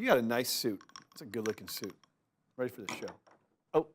You got a nice suit. It's a good-looking suit. Ready for the show.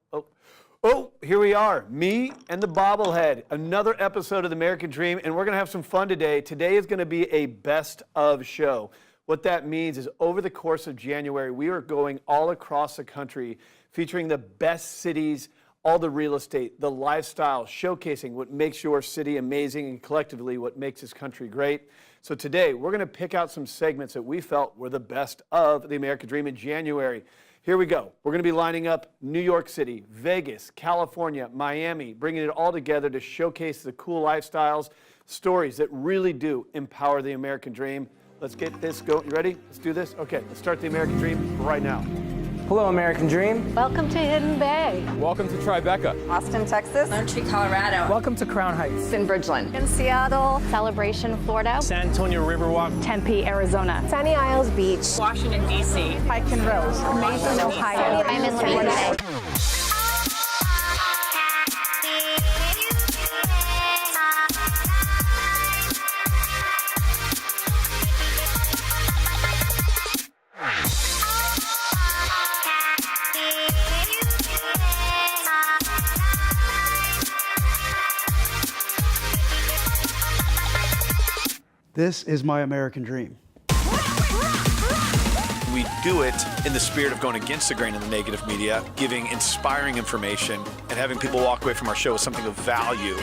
Oh, here we are. Me and the bobblehead. Another episode of the American Dream, and we're going to have some fun today. Today is going to be a best of show. What that means is over the course of January, we are going all across the country featuring the best cities, all the real estate, the lifestyle, showcasing what makes your city amazing and collectively what makes this country great. So today, we're going to pick out some segments that we felt were the best of the American Dream in January. Here we go. We're going to be lining up New York City, Vegas, California, Miami, bringing it all together to showcase the cool lifestyles, stories that really do empower the American Dream. Let's get this going. You ready? Let's do this? Okay, let's start the American Dream right now. Hello, American Dream. Welcome to Hidden Bay. Welcome to Tribeca. Austin, Texas. Montreal, Colorado. Welcome to Crown Heights. In Bridgeland. In Seattle. Celebration, Florida. San Antonio Riverwalk. Tempe, Arizona. Sunny Isles Beach. Washington, D.C. Pike and Rose. Mason, Ohio. I'm in Louise. This is my American dream. We do it in the spirit of going against the grain of the negative media, giving inspiring information, and having people walk away from our show with something of value.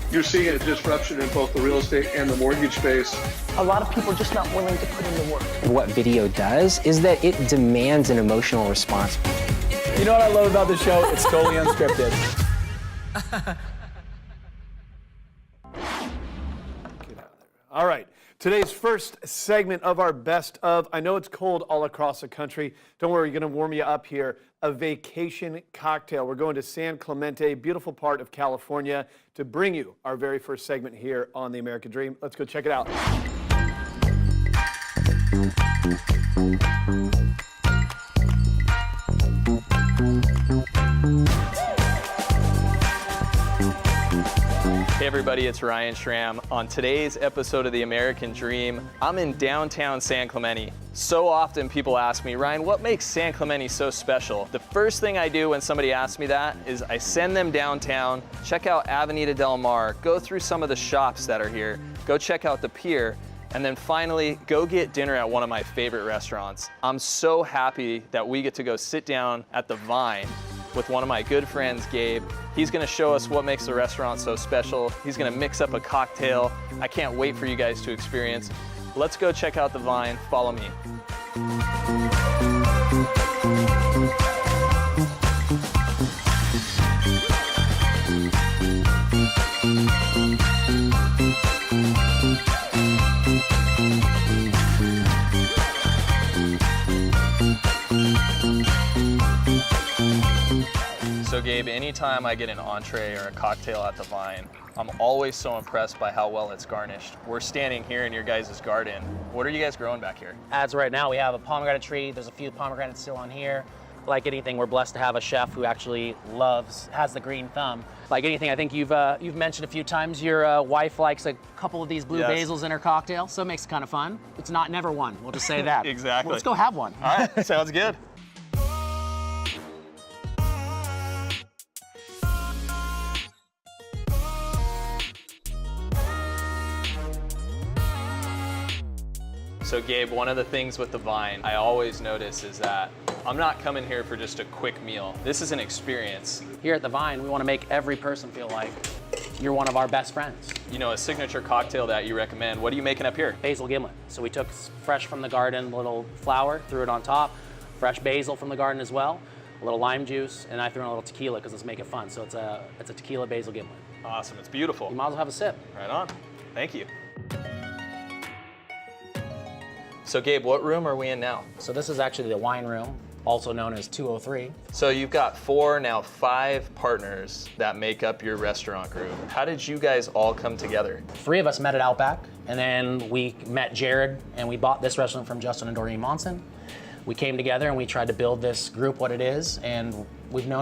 You're seeing a disruption in both the real estate and the mortgage space. A lot of people are just not willing to put in the work. What video does is that it demands an emotional response. You know what I love about the show? It's totally unscripted. All right, today's first segment of our best of, I know it's cold all across the country. Don't worry, we're going to warm you up here. A vacation cocktail. We're going to San Clemente, beautiful part of California, to bring you our very first segment here on the American Dream. Let's go check it out. Hey everybody, it's Schramm. On today's episode of The American Dream, I'm in downtown San Clemente. So often people ask me, Ryan, what makes San Clemente so special? The first thing I do when somebody asks me that is I send them downtown, check out Avenida Del Mar, go through some of the shops that are here, go check out the pier, and then finally go get dinner at one of my favorite restaurants. I'm so happy that we get to go sit down at the Vine with one of my good friends, Gabe. He's gonna show us what makes the restaurant so special. He's gonna mix up a cocktail. I can't wait for you guys to experience. Let's go check out the Vine. Follow me. So Gabe, anytime I get an entree or a cocktail at the Vine, I'm always so impressed by how well it's garnished. We're standing here in your guys' garden. What are you guys growing back here? As right now, we have a pomegranate tree. There's a few pomegranates still on here. Like anything, we're blessed to have a chef who actually has the green thumb. Like anything, I think you've mentioned a few times your wife likes a couple of these blue basils in her cocktail, so it makes it kind of fun. It's not never one, we'll just say that. Exactly. Well, let's go have one. All right, sounds good. So Gabe, one of the things with the Vine I always notice is that I'm not coming here for just a quick meal. This is an experience. Here at the Vine, we want to make every person feel like you're one of our best friends. You know, a signature cocktail that you recommend, what are you making up here? Basil gimlet. So we took fresh from the garden, little flower, threw it on top, fresh basil from the garden as well, a little lime juice, and I threw in a little tequila because let's make it fun. So it's a tequila basil gimlet. Awesome, it's beautiful. You might as well have a sip. Right on, thank you. So Gabe, what room are we in now? So this is actually the wine room, also known as 203. So you've got 4, now 5 partners that make up your restaurant group. How did you guys all come together? 3 of us met at Outback, and then we met Jared, and we bought this restaurant from Justin and Doreen Monson. We came together and we tried to build this group what it is, and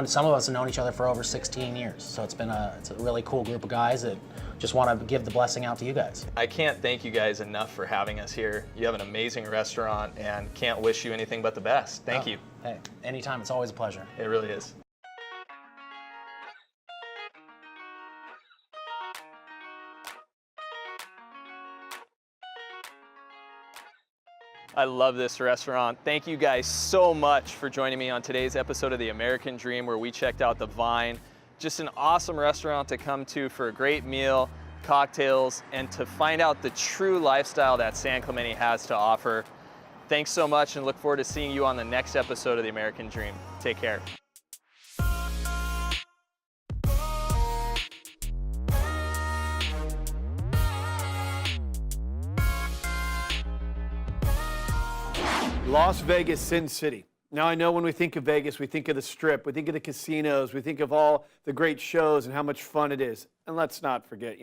some of us have known each other for over 16 years. So it's a really cool group of guys that just want to give the blessing out to you guys. I can't thank you guys enough for having us here. You have an amazing restaurant and can't wish you anything but the best. Thank you. Hey, anytime, it's always a pleasure. It really is. I love this restaurant. Thank you guys so much for joining me on today's episode of The American Dream, where we checked out the Vine. Just an awesome restaurant to come to for a great meal, cocktails, and to find out the true lifestyle that San Clemente has to offer. Thanks so much, and look forward to seeing you on the next episode of The American Dream. Take care. Las Vegas, Sin City. Now, I know when we think of Vegas, we think of the Strip, we think of the casinos, we think of all the great shows and how much fun it is. And let's not forget,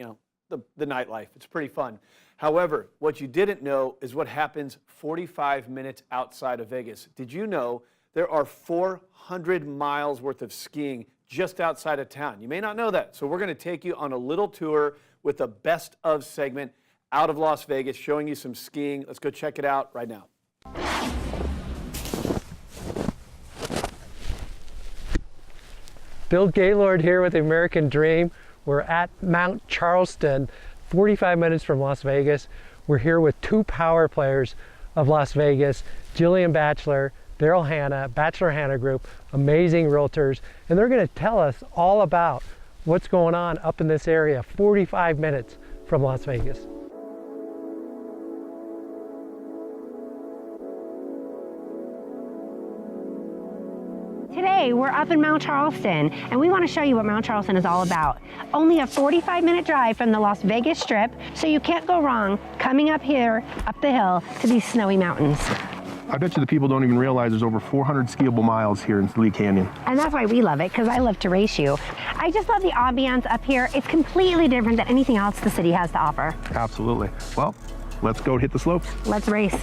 the nightlife. It's pretty fun. However, what you didn't know is what happens 45 minutes outside of Vegas. Did you know there are 400 miles worth of skiing just outside of town? You may not know that. So we're going to take you on a little tour with the best of segment out of Las Vegas, showing you some skiing. Let's go check it out right now. Bill Gaylord here with the American Dream. We're at Mount Charleston, 45 minutes from Las Vegas. We're here with two power players of Las Vegas, Jillian Batchelor, Daryl Hanna, Batchelor Hanna Group, amazing realtors, and they're going to tell us all about what's going on up in this area, 45 minutes from Las Vegas. Today, we're up in Mount Charleston, and we want to show you what Mount Charleston is all about. Only a 45-minute drive from the Las Vegas Strip, so you can't go wrong coming up here, up the hill, to these snowy mountains. I bet you the people don't even realize there's over 400 skiable miles here in Lee Canyon. And that's why we love it, because I love to race you. I just love the ambiance up here. It's completely different than anything else the city has to offer. Absolutely. Well, let's go hit the slopes. Let's race.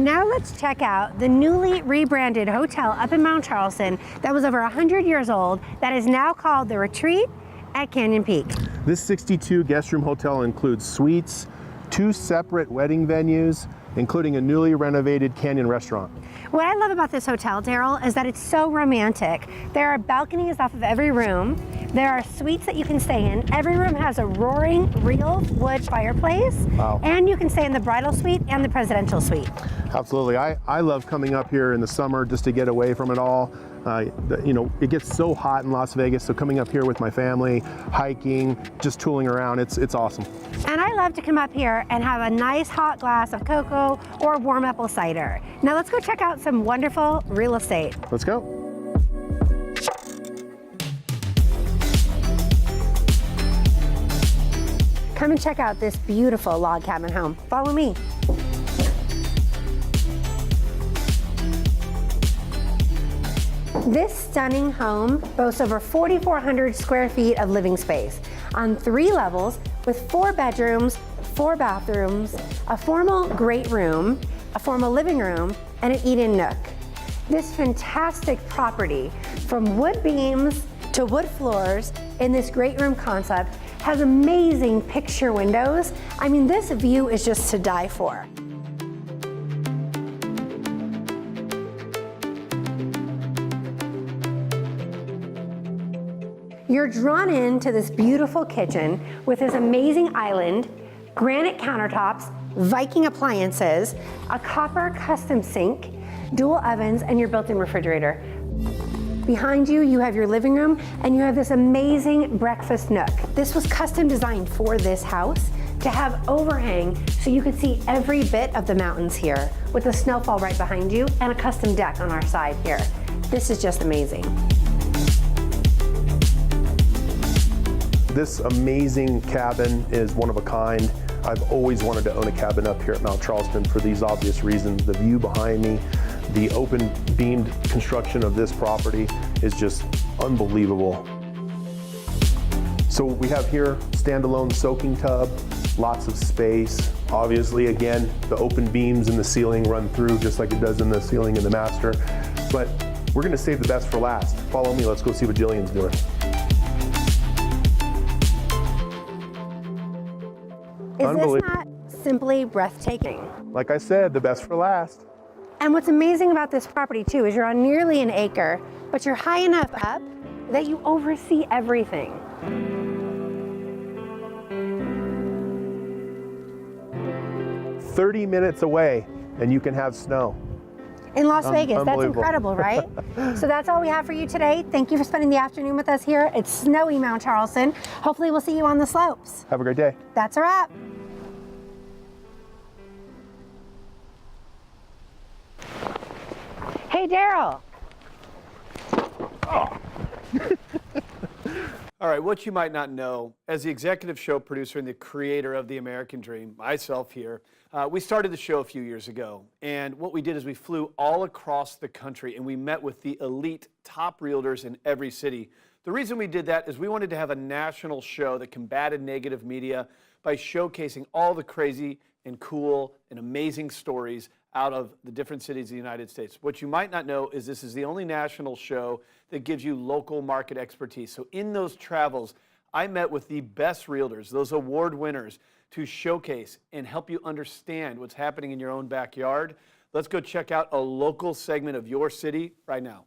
Now let's check out the newly rebranded hotel up in Mount Charleston that was over 100 years old that is now called The Retreat at Canyon Peak. This 62 guest room hotel includes suites, 2 separate wedding venues, including a newly renovated Canyon restaurant. What I love about this hotel, Daryl, is that it's so romantic. There are balconies off of every room. There are suites that you can stay in. Every room has a roaring real wood fireplace. Wow. And you can stay in the bridal suite and the presidential suite. Absolutely. I love coming up here in the summer just to get away from it all. It gets so hot in Las Vegas, so coming up here with my family, hiking, just tooling around, it's awesome. And I love to come up here and have a nice hot glass of cocoa or warm apple cider. Now let's go check out some wonderful real estate. Let's go. Come and check out this beautiful log cabin home. Follow me. This stunning home boasts over 4,400 square feet of living space on 3 levels with 4 bedrooms, 4 bathrooms, a formal great room, a formal living room, and an eat-in nook. This fantastic property, from wood beams to wood floors in this great room concept, has amazing picture windows. I mean, this view is just to die for. You're drawn into this beautiful kitchen with this amazing island, granite countertops, Viking appliances, a copper custom sink, dual ovens, and your built-in refrigerator. Behind you, you have your living room, and you have this amazing breakfast nook. This was custom designed for this house to have overhang so you could see every bit of the mountains here with the snowfall right behind you and a custom deck on our side here. This is just amazing. This amazing cabin is one of a kind. I've always wanted to own a cabin up here at Mount Charleston for these obvious reasons. The view behind me, the open beamed construction of this property is just unbelievable. So we have here standalone soaking tub, lots of space. Obviously, again, the open beams in the ceiling run through just like it does in the ceiling in the master. But We're gonna save the best for last. Follow me, let's go see what Jillian's doing. Is this not simply breathtaking? Like I said, the best for last. And what's amazing about this property too is you're on nearly an acre, but you're high enough up that you oversee everything. 30 minutes away and you can have snow. In Las Vegas, that's Unbelievable. incredible, right? So that's all we have for you today. Thank you for spending the afternoon with us here. It's snowy Mount Charleston. Hopefully we'll see you on the slopes. Have a great day. That's a wrap. Hey, Daryl. All right, what you might not know, as the executive show producer and the creator of The American Dream, myself here, we started the show a few years ago. And what we did is we flew all across the country and we met with the elite top realtors in every city. The reason we did that is we wanted to have a national show that combated negative media by showcasing all the crazy and cool and amazing stories out of the different cities of the United States. What you might not know is this is the only national show that gives you local market expertise. So in those travels, I met with the best realtors, those award winners, to showcase and help you understand what's happening in your own backyard. Let's go check out a local segment of your city right now.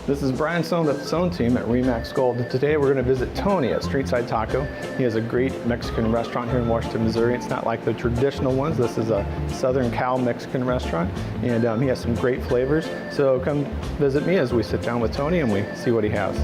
This is Brian Sohn with the Sohn team at Remax Gold. Today we're going to visit Tony at Streetside Taco. He has a great Mexican restaurant here in Washington, Missouri. It's not like the traditional ones. This is a Southern Cal Mexican restaurant, and he has some great flavors. So come visit me as we sit down with Tony and we see what he has.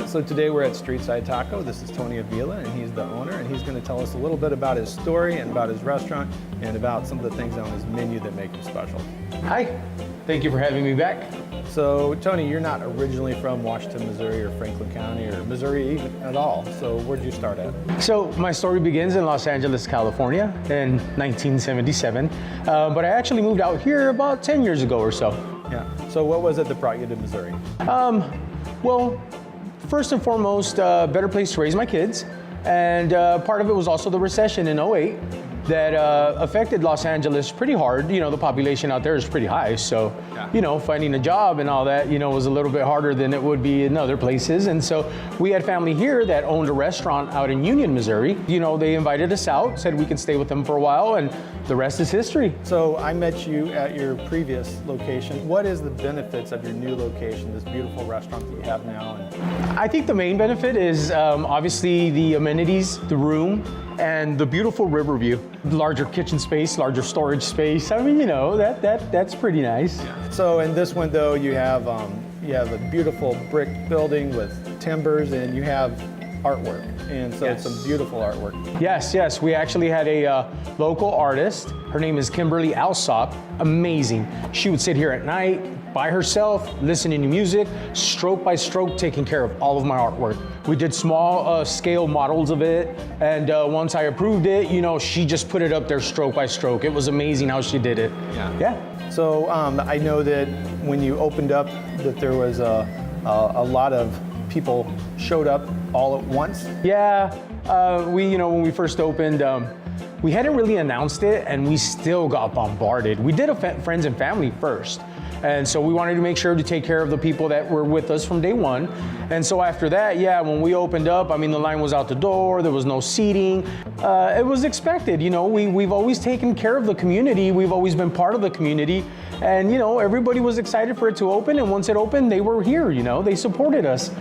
So today we're at Streetside Taco. This is Tony Avila, and he's the owner, and he's going to tell us a little bit about his story and about his restaurant and about some of the things on his menu that make him special. Hi, thank you for having me back. So Tony, you're not originally from Washington, Missouri, or Franklin County, or Missouri even at all. So where'd you start at? So my story begins in Los Angeles, California in 1977, but I actually moved out here about 10 years ago or so. Yeah, so what was it that brought you to Missouri? Well, first and foremost, better place to raise my kids. And part of it was also the recession in 08 that affected Los Angeles pretty hard. You know, the population out there is pretty high. So, you know, finding a job and all that, you know, was a little bit harder than it would be in other places. And so we had family here that owned a restaurant out in Union, Missouri. You know, they invited us out, said we could stay with them for a while, and the rest is history. So I met you at your previous location. What is the benefits of your new location, this beautiful restaurant that you have now? I think the main benefit is obviously the amenities, the room, and the beautiful river view. Larger kitchen space, larger storage space. I mean, you know, that's pretty nice. So in this one though, you have a beautiful brick building with timbers, and you have artwork. And so it's some beautiful artwork. Yes. We actually had a local artist. Her name is Kimberly Alsop. Amazing. She would sit here at night by herself, listening to music, stroke by stroke, taking care of all of my artwork. We did small scale models of it, and once I approved it, you know, she just put it up there stroke by stroke. It was amazing how she did it. Yeah. So I know that when you opened up, that there was a lot of people showed up all at once. Yeah, you know, when we first opened, we hadn't really announced it, and we still got bombarded. We did a friends and family first. And so we wanted to make sure to take care of the people that were with us from day one. And so after that, yeah, when we opened up, I mean, the line was out the door, there was no seating. It was expected, you know, we've always taken care of the community. We've always been part of the community. And, you know, everybody was excited for it to open. And once it opened, they were here, you know, they supported us.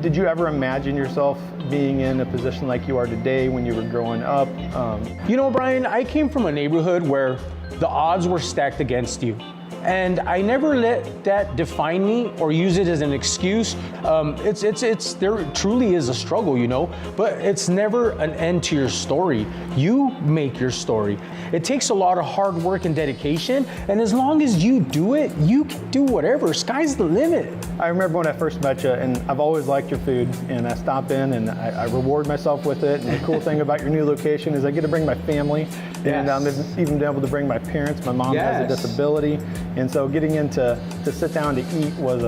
Did you ever imagine yourself being in a position like you are today when you were growing up? You know, Brian, I came from a neighborhood where the odds were stacked against you. And I never let that define me or use it as an excuse. There truly is a struggle, you know, but it's never an end to your story. You make your story. It takes a lot of hard work and dedication, and as long as you do it, you can do whatever. Sky's the limit. I remember when I first met you, and I've always liked your food, and I stop in and I reward myself with it. And the cool thing about your new location is I get to bring my family, and I've even been able to bring my parents. My mom has a disability, and so getting in to sit down to eat was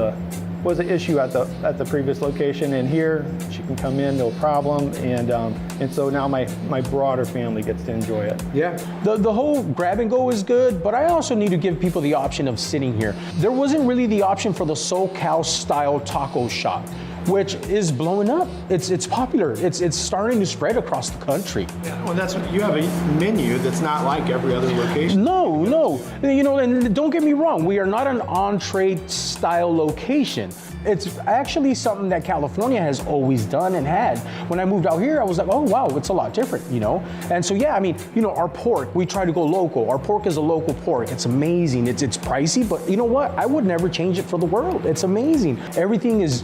was an issue at the previous location, and here she can come in, no problem, and so now my broader family gets to enjoy it. Yeah, the whole grab and go is good, but I also need to give people the option of sitting here. There wasn't really the option for the SoCal style taco shop, which is blowing up. It's popular. It's starting to spread across the country. Yeah, well, that's what you have, a menu that's not like every other location. No. You know, and don't get me wrong, we are not an entree style location. It's actually something that California has always done and had. When I moved out here, I was like, oh wow, it's a lot different, you know? And so yeah, I mean, you know, our pork, we try to go local. Our pork is a local pork. It's amazing. It's pricey, but you know what? I would never change it for the world. It's amazing. Everything is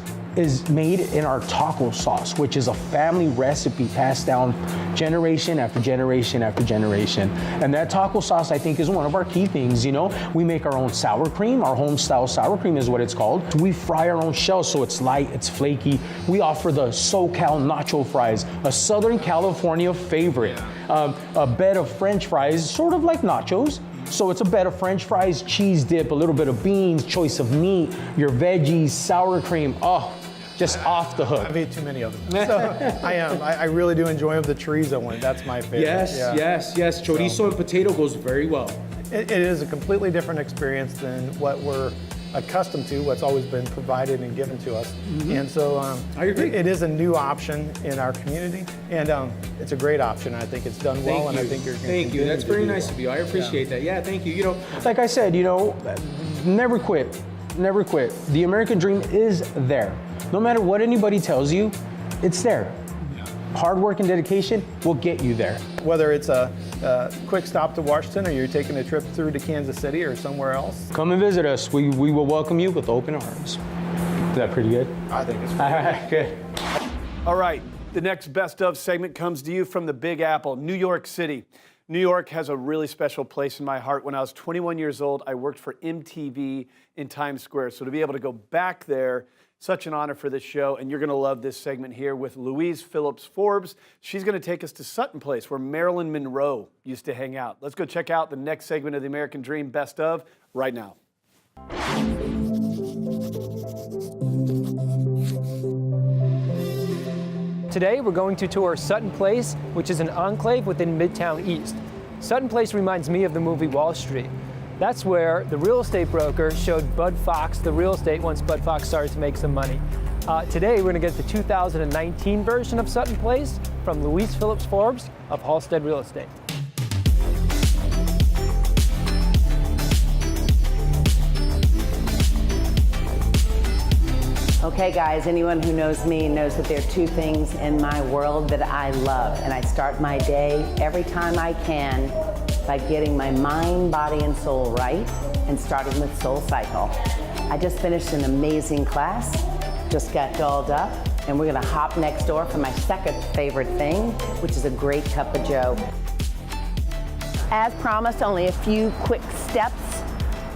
made in our taco sauce, which is a family recipe passed down generation after generation after generation. And that taco sauce, I think, is one of our key things, you know? We make our own sour cream. Our home style sour cream is what it's called. We fry our own shells so it's light, it's flaky. We offer the SoCal nacho fries, a Southern California favorite. A bed of French fries, sort of like nachos. So it's a bed of French fries, cheese dip, a little bit of beans, choice of meat, your veggies, sour cream. Oh, just off the hook. I've ate too many of them. So I really do enjoy them. The chorizo one, that's my favorite. Yes. Chorizo and potato goes very well. It is a completely different experience than what we're accustomed to, what's always been provided and given to us. And so I agree. It is a new option in our community, and it's a great option. I think it's done well, and I think you're going to Thank you. That's very nice of you. I appreciate that. Yeah, thank you. You know, like I said, you know, never quit. Never quit. The American dream is there. No matter what anybody tells you, it's there. Hard work and dedication will get you there. Whether it's a quick stop to Washington, or you're taking a trip through to Kansas City or somewhere else, come and visit us. We will welcome you with open arms. Is that pretty good? I think it's pretty good. All right, the next Best Of segment comes to you from the Big Apple, New York City. New York has a really special place in my heart. When I was 21 years old, I worked for MTV in Times Square. So to be able to go back there, such an honor for this show, and you're going to love this segment here with Louise Phillips Forbes. She's going to take us to Sutton Place, where Marilyn Monroe used to hang out. Let's go check out the next segment of the American Dream Best Of right now. Today, we're going to tour Sutton Place, which is an enclave within Midtown East. Sutton Place reminds me of the movie Wall Street. That's where the real estate broker showed Bud Fox the real estate once Bud Fox started to make some money. Today, we're going to get the 2019 version of Sutton Place from Louise Phillips Forbes of Halstead Real Estate. Okay, guys, anyone who knows me knows that there are two things in my world that I love, and I start my day every time I can by getting my mind, body, and soul right, and starting with Soul Cycle. I just finished an amazing class, just got dolled up, and we're gonna hop next door for my second favorite thing, which is a great cup of joe. As promised, only a few quick steps.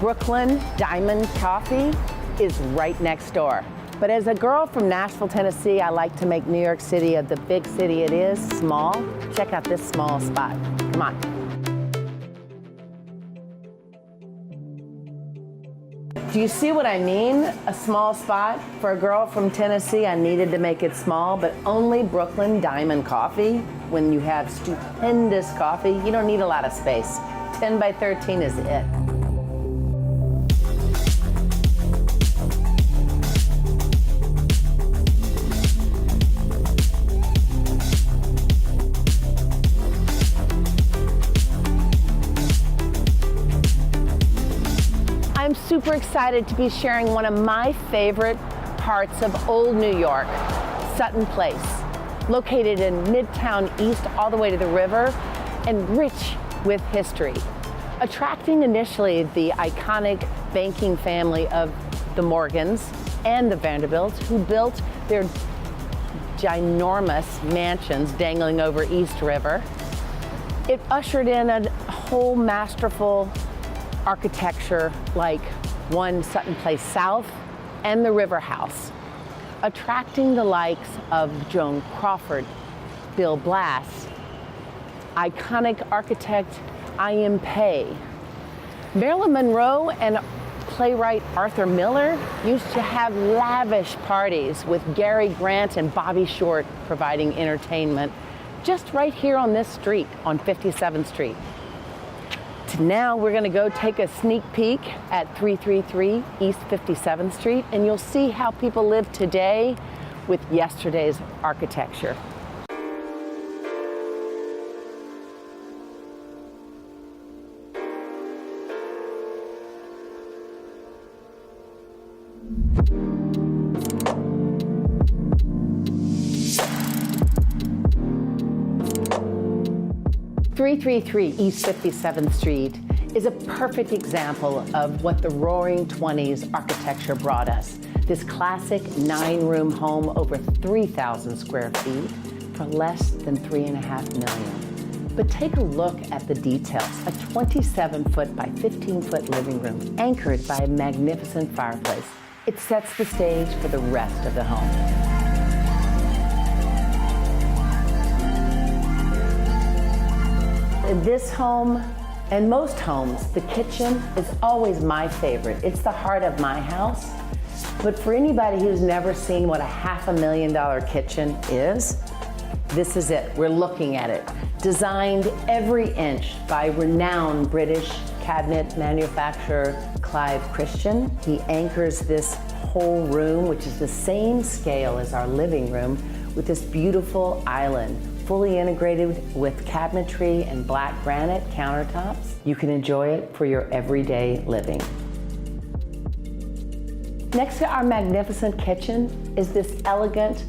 Brooklyn Diamond Coffee is right next door. But as a girl from Nashville, Tennessee, I like to make New York City, the big city it is, small. Check out this small spot. Come on. Do you see what I mean? A small spot. For a girl from Tennessee, I needed to make it small, but only Brooklyn Diamond Coffee. When you have stupendous coffee, you don't need a lot of space. 10 by 13 is it. I'm super excited to be sharing one of my favorite parts of old New York, Sutton Place. Located in Midtown East all the way to the river and rich with history. Attracting initially the iconic banking family of the Morgans and the Vanderbilts, who built their ginormous mansions dangling over East River. It ushered in a whole masterful architecture like One Sutton Place South and the River House, attracting the likes of Joan Crawford, Bill Blass, iconic architect I.M. Pei, Marilyn Monroe, and playwright Arthur Miller used to have lavish parties with Gary Grant and Bobby Short providing entertainment just right here on this street, on 57th Street. Now we're going to go take a sneak peek at 333 East 57th Street, and you'll see how people live today with yesterday's architecture. East 57th Street is a perfect example of what the Roaring 20s architecture brought us. This classic 9-room home over 3,000 square feet for less than $3.5 million. But take a look at the details. A 27-foot by 15-foot living room anchored by a magnificent fireplace. It sets the stage for the rest of the home. In this home, and most homes, the kitchen is always my favorite. It's the heart of my house. But for anybody who's never seen what a $500,000 kitchen is, this is it. We're looking at it. Designed every inch by renowned British cabinet manufacturer Clive Christian. He anchors this whole room, which is the same scale as our living room, with this beautiful island, fully integrated with cabinetry and black granite countertops. You can enjoy it for your everyday living. Next to our magnificent kitchen is this elegant,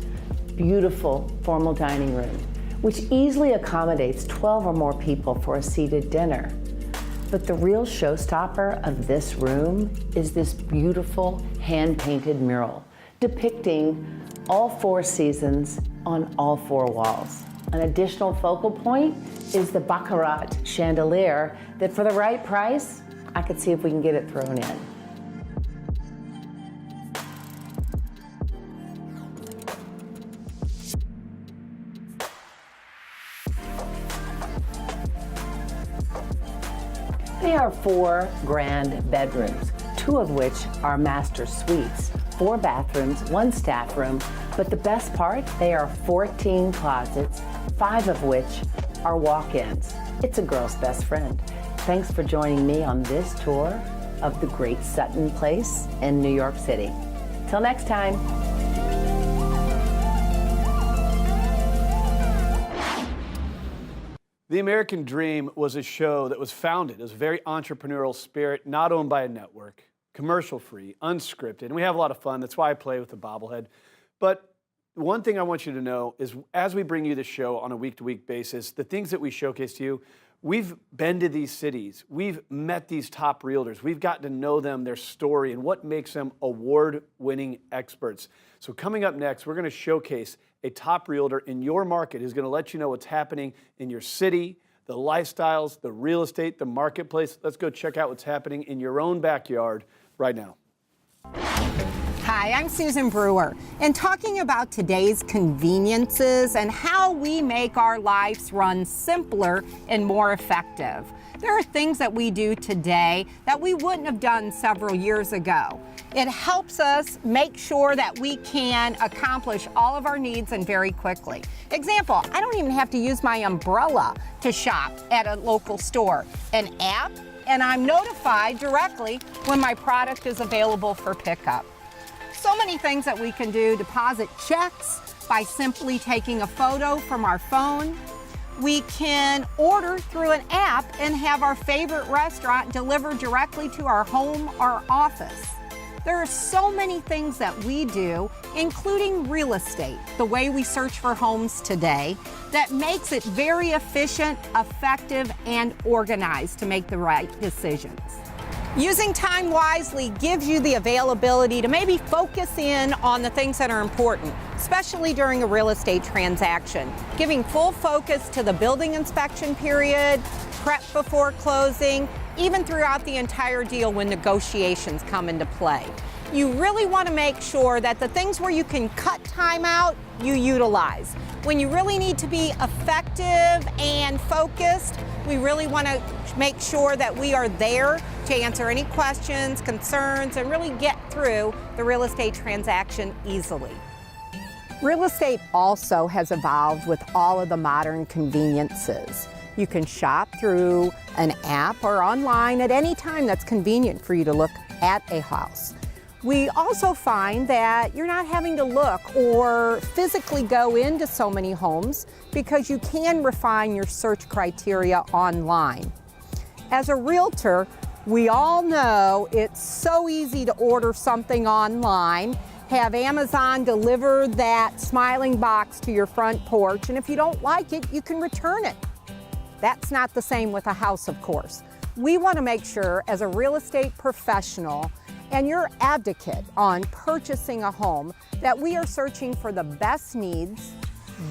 beautiful formal dining room, which easily accommodates 12 or more people for a seated dinner. But the real showstopper of this room is this beautiful hand-painted mural depicting all 4 seasons on all 4 walls. An additional focal point is the Baccarat chandelier that for the right price, I could see if we can get it thrown in. There are 4 grand bedrooms, 2 of which are master suites, 4 bathrooms, 1 staff room, but the best part, they are 14 closets, 5 of which are walk-ins. It's a girl's best friend. Thanks for joining me on this tour of the great Sutton Place in New York City. Till next time. The American Dream was a show that was founded as a very entrepreneurial spirit, not owned by a network, commercial-free, unscripted, and we have a lot of fun. That's why I play with the bobblehead. But one thing I want you to know is as we bring you the show on a week-to-week basis, the things that we showcase to you, we've been to these cities. We've met these top realtors. We've gotten to know them, their story, and what makes them award-winning experts. So coming up next, we're going to showcase a top realtor in your market who's going to let you know what's happening in your city, the lifestyles, the real estate, the marketplace. Let's go check out what's happening in your own backyard right now. Hi, I'm Susan Brewer, and talking about today's conveniences and how we make our lives run simpler and more effective. There are things that we do today that we wouldn't have done several years ago. It helps us make sure that we can accomplish all of our needs and very quickly. Example, I don't even have to use my umbrella to shop at a local store. An app, and I'm notified directly when my product is available for pickup. So many things that we can do. Deposit checks by simply taking a photo from our phone. We can order through an app and have our favorite restaurant delivered directly to our home or office. There are so many things that we do, including real estate, the way we search for homes today, that makes it very efficient, effective, and organized to make the right decisions. Using time wisely gives you the availability to maybe focus in on the things that are important, especially during a real estate transaction. Giving full focus to the building inspection period, prep before closing, even throughout the entire deal when negotiations come into play. You really want to make sure that the things where you can cut time out, you utilize. When you really need to be effective and focused, We really want to make sure that we are there to answer any questions, concerns, and really get through the real estate transaction easily. Real estate also has evolved with all of the modern conveniences. You can shop through an app or online at any time that's convenient for you to look at a house. We also find that you're not having to look or physically go into so many homes because you can refine your search criteria online. As a realtor, we all know it's so easy to order something online, have Amazon deliver that smiling box to your front porch, and if you don't like it, you can return it. That's not the same with a house, of course. We want to make sure, as a real estate professional and your advocate on purchasing a home, that we are searching for the best needs,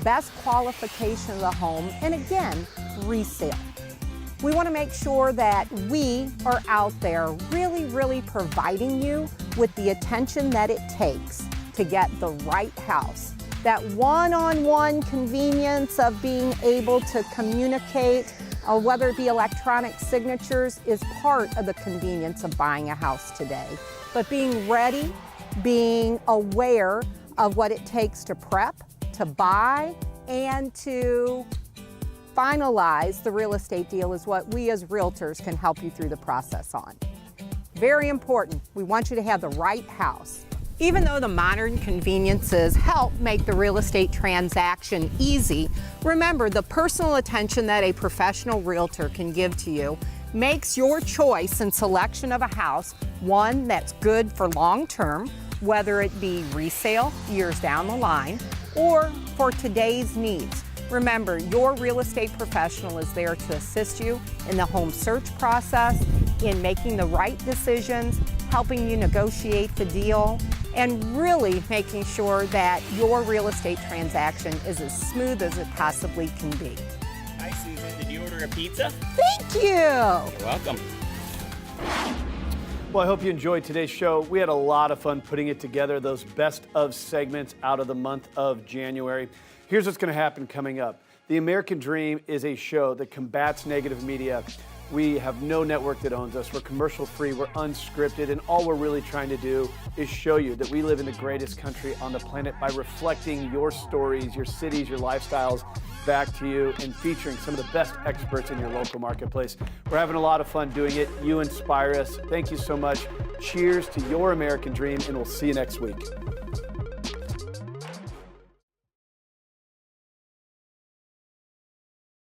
best qualification of the home, and again, resale. We want to make sure that we are out there really providing you with the attention that it takes to get the right house. That one-on-one convenience of being able to communicate, whether it be electronic signatures, is part of the convenience of buying a house today. But being ready, being aware of what it takes to prep, to buy, and to finalize the real estate deal is what we as realtors can help you through the process on. Very important. We want you to have the right house. Even though the modern conveniences help make the real estate transaction easy, remember the personal attention that a professional realtor can give to you makes your choice and selection of a house one that's good for long term, whether it be resale years down the line or for today's needs. Remember, your real estate professional is there to assist you in the home search process, in making the right decisions, helping you negotiate the deal, and really making sure that your real estate transaction is as smooth as it possibly can be. Hi, Susan. Did you order a pizza? Thank you. You're welcome. Well, I hope you enjoyed today's show. We had a lot of fun putting it together, those best of segments out of the month of January. Here's what's going to happen coming up. The American Dream is a show that combats negative media. We have no network that owns us. We're commercial free, we're unscripted, and all we're really trying to do is show you that we live in the greatest country on the planet by reflecting your stories, your cities, your lifestyles back to you and featuring some of the best experts in your local marketplace. We're having a lot of fun doing it. You inspire us. Thank you so much. Cheers to your American Dream, and we'll see you next week.